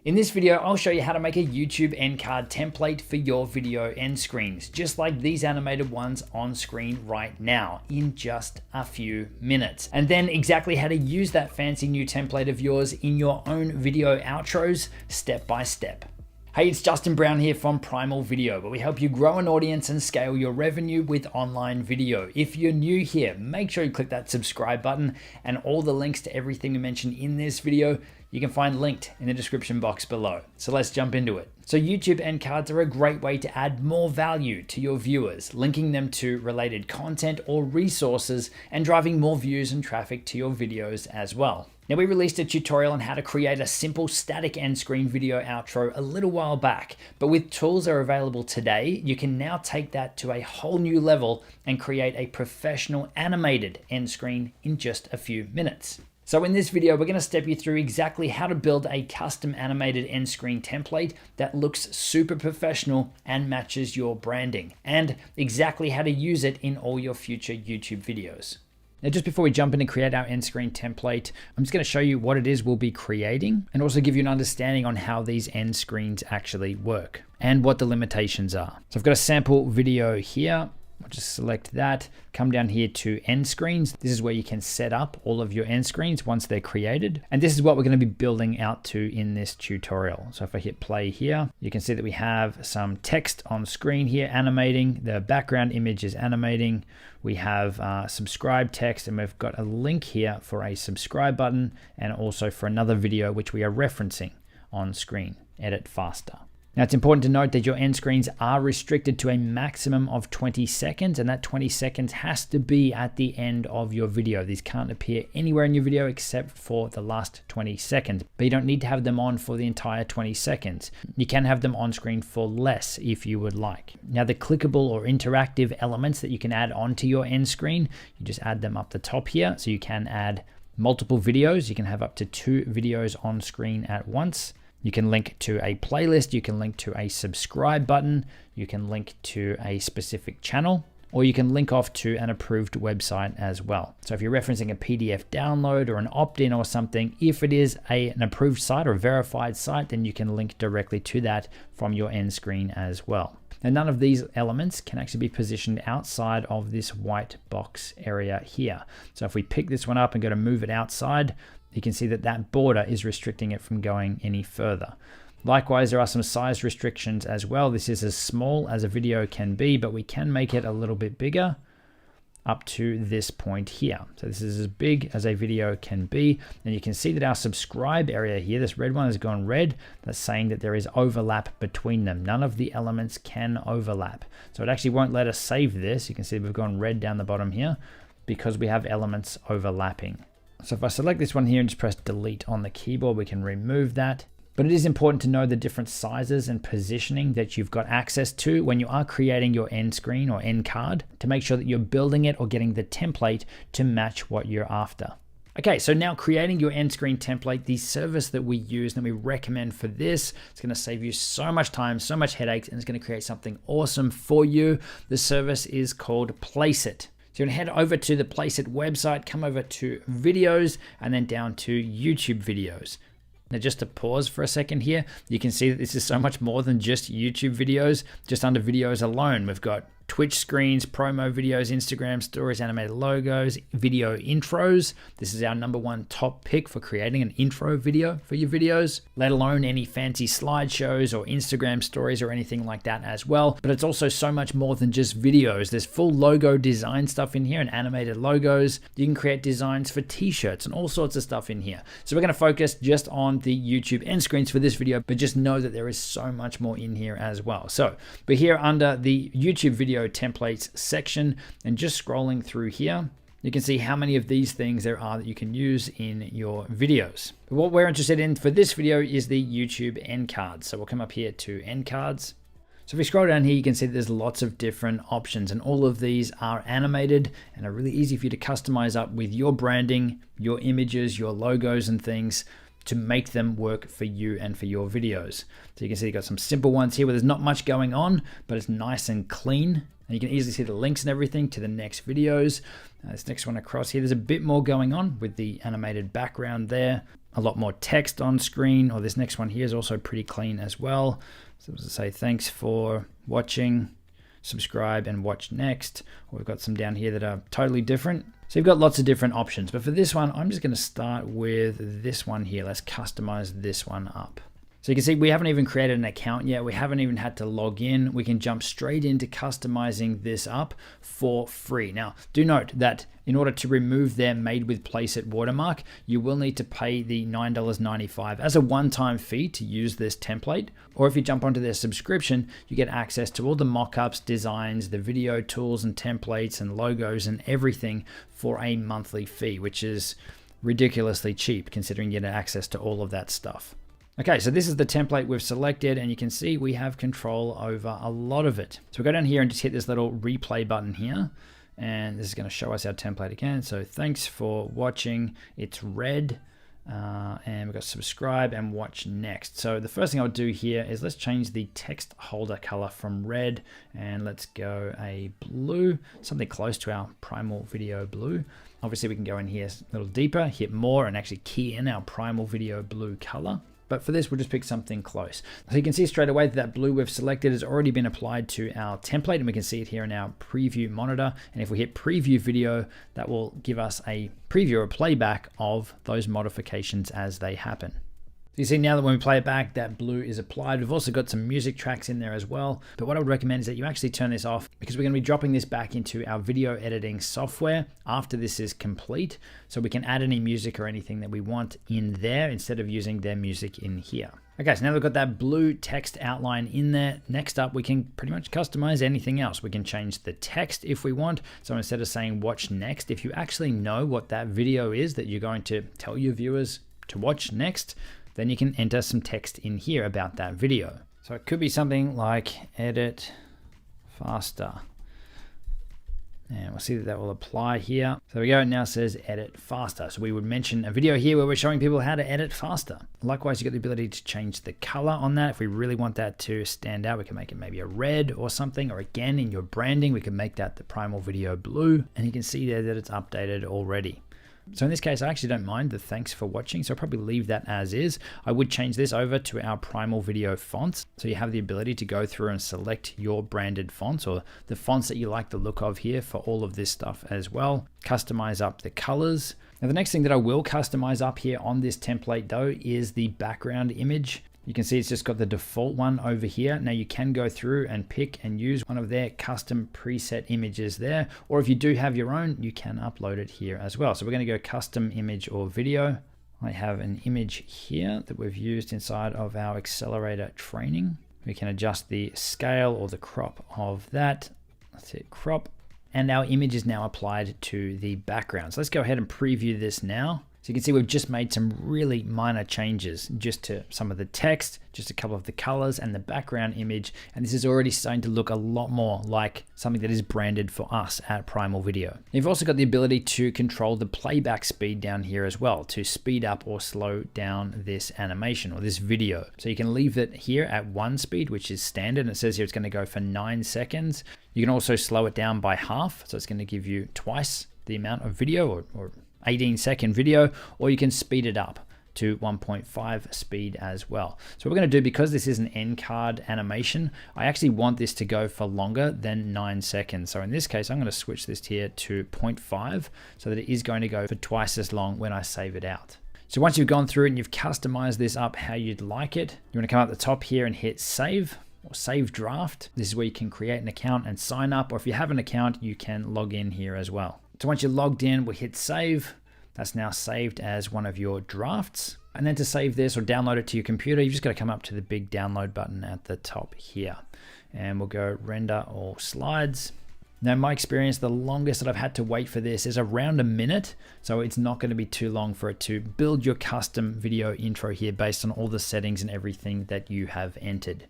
In this video, I'll show you how to make a YouTube end card template for your video end screens, just like these animated ones on screen right now in just a few minutes. And then exactly how to use that fancy new template of yours in your own video outros, step by step. Hey, it's Justin Brown here from Primal Video, where we help you grow an audience and scale your revenue with online video. If you're new here, make sure you click that subscribe button, and all the links to everything we mentioned in this video you can find linked in the description box below. So let's jump into it. So YouTube end cards are a great way to add more value to your viewers, linking them to related content or resources and driving more views and traffic to your videos as well. Now, we released a tutorial on how to create a simple static end screen video outro a little while back, but with tools that are available today, you can now take that to a whole new level and create a professional animated end screen in just a few minutes. So in this video, we're going to step you through exactly how to build a custom animated end screen template that looks super professional and matches your branding, and exactly how to use it in all your future YouTube videos. Now, just before we jump in and create our end screen template, I'm just going to show you what it is we'll be creating and also give you an understanding on how these end screens actually work and what the limitations are. So I've got a sample video here. I'll just select that, come down here to end screens. This is where you can set up all of your end screens once they're created. And this is what we're going to be building out to in this tutorial. So if I hit play here, you can see that we have some text on screen here animating. The background image is animating. We have subscribe text, and we've got a link here for a subscribe button and also for another video which we are referencing on screen. Edit faster. Now, it's important to note that your end screens are restricted to a maximum of 20 seconds, and that 20 seconds has to be at the end of your video. These can't appear anywhere in your video except for the last 20 seconds, but you don't need to have them on for the entire 20 seconds. You can have them on screen for less if you would like. Now, the clickable or interactive elements that you can add onto your end screen, you just add them up the top here. So you can add multiple videos. You can have up to 2 videos on screen at once. You can link to a playlist, you can link to a subscribe button, you can link to a specific channel, or you can link off to an approved website as well. So if you're referencing a PDF download or an opt-in or something, if it is an approved site or a verified site, then you can link directly to that from your end screen as well. Now, none of these elements can actually be positioned outside of this white box area here. So if we pick this one up and go to move it outside, you can see that that border is restricting it from going any further. Likewise, there are some size restrictions as well. This is as small as a video can be, but we can make it a little bit bigger up to this point here. So this is as big as a video can be. And you can see that our subscribe area here, this red one has gone red. That's saying that there is overlap between them. None of the elements can overlap. So it actually won't let us save this. You can see we've gone red down the bottom here because we have elements overlapping. So if I select this one here and just press delete on the keyboard, we can remove that. But it is important to know the different sizes and positioning that you've got access to when you are creating your end screen or end card to make sure that you're building it or getting the template to match what you're after. Okay, so now creating your end screen template, the service that we use and that we recommend for this, it's going to save you so much time, so much headaches, and it's going to create something awesome for you. The service is called Placeit. So you're going to head over to the Placeit website, come over to videos, and then down to YouTube videos. Now, just to pause for a second here, you can see that this is so much more than just YouTube videos. Just under videos alone, we've got Twitch screens, promo videos, Instagram stories, animated logos, video intros. This is our #1 top pick for creating an intro video for your videos, let alone any fancy slideshows or Instagram stories or anything like that as well. But it's also so much more than just videos. There's full logo design stuff in here and animated logos. You can create designs for t-shirts and all sorts of stuff in here. So we're going to focus just on the YouTube end screens for this video, but just know that there is so much more in here as well. So we're here under the YouTube video templates section, and just scrolling through here, you can see how many of these things there are that you can use in your videos. But what we're interested in for this video is the YouTube end cards. So we'll come up here to end cards. So if we scroll down here, you can see that there's lots of different options, and all of these are animated and are really easy for you to customize up with your branding, your images, your logos and things to make them work for you and for your videos. So you can see you've got some simple ones here where there's not much going on, but it's nice and clean. And you can easily see the links and everything to the next videos. This next one across here, there's a bit more going on with the animated background there. a lot more text on screen, or this next one here is also pretty clean as well. So as I say, thanks for watching, subscribe and watch next. Or we've got some down here that are totally different. So you've got lots of different options, but for this one, I'm just going to start with this one here. Let's customize this one up. So you can see we haven't even created an account yet. We haven't even had to log in. We can jump straight into customizing this up for free. Now, do note that in order to remove their made with Placeit watermark, you will need to pay the $9.95 as a one-time fee to use this template. Or if you jump onto their subscription, you get access to all the mockups, designs, the video tools and templates and logos and everything for a monthly fee, which is ridiculously cheap considering you get access to all of that stuff. Okay, so this is the template we've selected, and you can see we have control over a lot of it. So we'll go down here and just hit this little replay button here, and this is going to show us our template again. So thanks for watching. It's red, and we've got subscribe and watch next. So the first thing I'll do here is let's change the text holder color from red, and let's go a blue, something close to our primal video blue. Obviously we can go in here a little deeper, hit more, and actually key in our primal video blue color. But for this, we'll just pick something close. So you can see straight away that that blue we've selected has already been applied to our template, and we can see it here in our preview monitor. And if we hit preview video, that will give us a preview or a playback of those modifications as they happen. So you see now that when we play it back, that blue is applied. We've also got some music tracks in there as well. But what I would recommend is that you actually turn this off, because we're going to be dropping this back into our video editing software after this is complete. So we can add any music or anything that we want in there instead of using their music in here. Okay, so now we've got that blue text outline in there. Next up, we can pretty much customize anything else. We can change the text if we want. So instead of saying watch next, if you actually know what that video is that you're going to tell your viewers to watch next, then you can enter some text in here about that video. So it could be something like edit faster. And we'll see that will apply here. So there we go, it now says edit faster. So we would mention a video here where we're showing people how to edit faster. Likewise, you've got the ability to change the color on that. If we really want that to stand out, we can make it maybe a red or something, or again, in your branding, we can make that the primal video blue. And you can see there that it's updated already. So in this case, I actually don't mind the thanks for watching, so I'll probably leave that as is. I would change this over to our primal video fonts. So you have the ability to go through and select your branded fonts or the fonts that you like the look of here for all of this stuff as well. Customize up the colors. Now the next thing that I will customize up here on this template though is the background image. You can see it's just got the default one over here. Now you can go through and pick and use one of their custom preset images there. Or if you do have your own, you can upload it here as well. So we're going to go custom image or video. I have an image here that we've used inside of our accelerator training. We can adjust the scale or the crop of that. Let's hit crop. And our image is now applied to the background. So let's go ahead and preview this now. So you can see we've just made some really minor changes just to some of the text, just a couple of the colors and the background image. And this is already starting to look a lot more like something that is branded for us at Primal Video. You've also got the ability to control the playback speed down here as well to speed up or slow down this animation or this video. So you can leave it here at 1 speed, which is standard. And it says here it's going to go for 9 seconds. You can also slow it down by half. So it's going to give you twice the amount of video or 18-second video, or you can speed it up to 1.5 speed as well. So what we're going to do, because this is an end card animation, I actually want this to go for longer than 9 seconds. So in this case, I'm going to switch this here to 0.5 so that it is going to go for twice as long when I save it out. So once you've gone through and you've customized this up how you'd like it, you want to come up the top here and hit save or save draft. This is where you can create an account and sign up, or if you have an account, you can log in here as well. So once you're logged in, we'll hit save. That's now saved as one of your drafts. And then to save this or download it to your computer, you've just got to come up to the big download button at the top here. And we'll go render all slides. Now, in my experience, the longest that I've had to wait for this is around a minute. So it's not going to be too long for it to build your custom video intro here based on all the settings and everything that you have entered.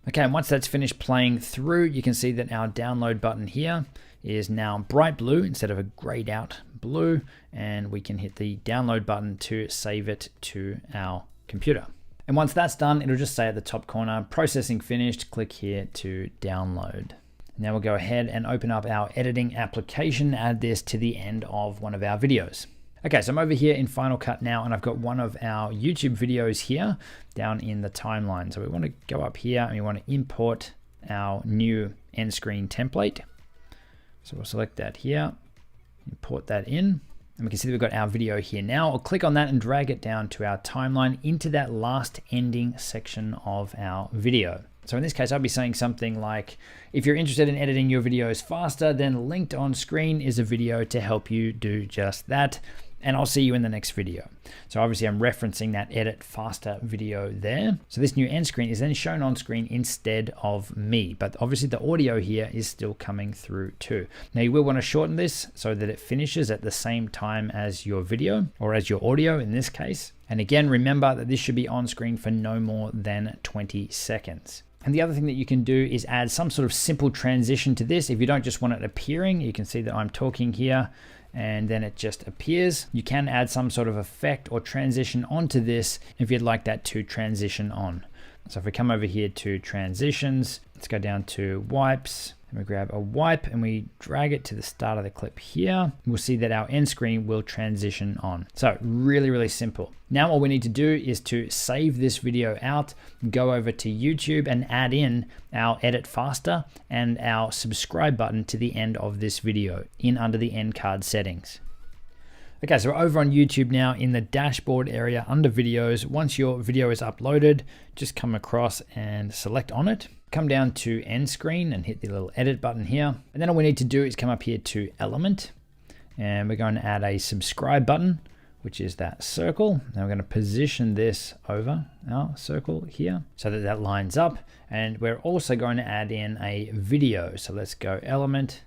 Okay, and once that's finished playing through, you can see that our download button here is now bright blue instead of a grayed out blue, and we can hit the download button to save it to our computer. And once that's done, it'll just say at the top corner, processing finished, click here to download. Now we'll go ahead and open up our editing application, add this to the end of one of our videos. Okay, so I'm over here in Final Cut now, and I've got one of our YouTube videos here down in the timeline. So we want to go up here and we want to import our new end screen template. So we'll select that here, import that in, and we can see that we've got our video here now. I'll click on that and drag it down to our timeline into that last ending section of our video. So in this case, I'll be saying something like, if you're interested in editing your videos faster, then linked on screen is a video to help you do just that. And I'll see you in the next video. So obviously I'm referencing that edit faster video there. So this new end screen is then shown on screen instead of me, but obviously the audio here is still coming through too. Now you will want to shorten this so that it finishes at the same time as your video, or as your audio in this case. And again, remember that this should be on screen for no more than 20 seconds. And the other thing that you can do is add some sort of simple transition to this. If you don't just want it appearing, you can see that I'm talking here and then it just appears. You can add some sort of effect or transition onto this if you'd like that to transition on. So if we come over here to transitions, let's go down to wipes, and we grab a wipe and we drag it to the start of the clip here. We'll see that our end screen will transition on. So really, really simple. Now all we need to do is to save this video out, go over to YouTube and add in our edit faster and our subscribe button to the end of this video in under the end card settings. Okay, so we're over on YouTube now in the dashboard area under videos. Once your video is uploaded, just come across and select on it. Come down to end screen and hit the little edit button here. And then all we need to do is come up here to element, and we're going to add a subscribe button, which is that circle. Now we're going to position this over our circle here so that that lines up. And we're also going to add in a video. So let's go element.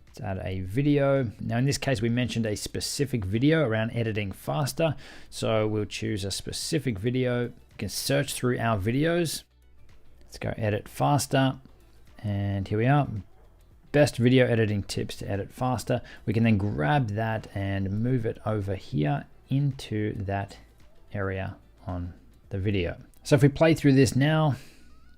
Let's add a video. Now in this case, we mentioned a specific video around editing faster. So we'll choose a specific video. You can search through our videos. Let's go edit faster. And here we are. Best video editing tips to edit faster. We can then grab that and move it over here into that area on the video. So if we play through this now,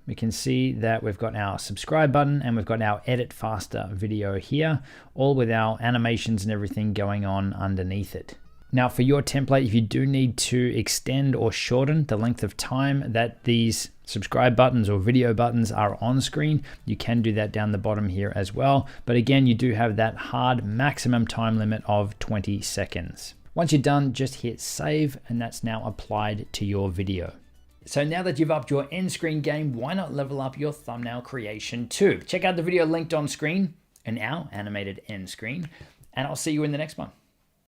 we can see that we've got our subscribe button and we've got our edit faster video here, all with our animations and everything going on underneath it. Now for your template, if you do need to extend or shorten the length of time that these subscribe buttons or video buttons are on screen, you can do that down the bottom here as well. But again, you do have that hard maximum time limit of 20 seconds. Once you're done, just hit save, and that's now applied to your video. So now that you've upped your end screen game, why not level up your thumbnail creation too? Check out the video linked on screen, an our animated end screen, and I'll see you in the next one.